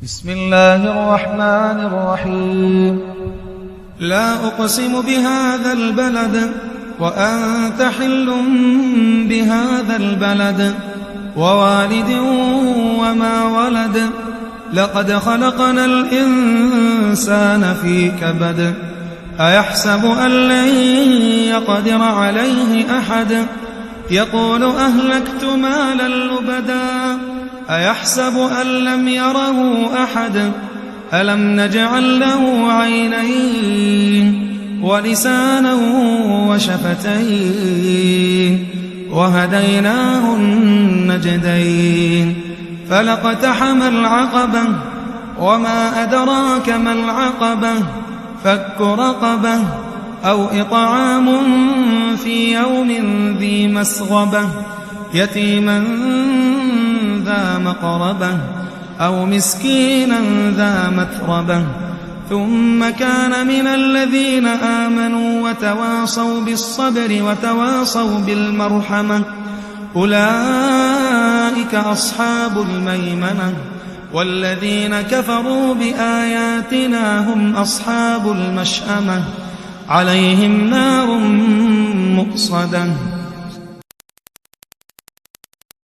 بسم الله الرحمن الرحيم. لا أقسم بهذا البلد وأنت حل بهذا البلد ووالد وما ولد لقد خلقنا الإنسان في كبد أيحسب أن لن يقدر عليه أحد يقول أهلكت مالا لبدا أيحسب أن لم يره أحد ألم نجعل له عينين ولسانا وشفتين وهديناه النجدين فلاقتحم العقبة وما أدراك ما العقبة فك رقبة أو إطعام في يوم ذي مسغبة يتيما ذا مقربة أو مسكينا ذا متربة ثم كان من الذين آمنوا وتواصوا بالصبر وتواصوا بالمرحمة أولئك أصحاب الميمنة والذين كفروا بآياتنا هم أصحاب المشأمة عليهم نار مؤصدة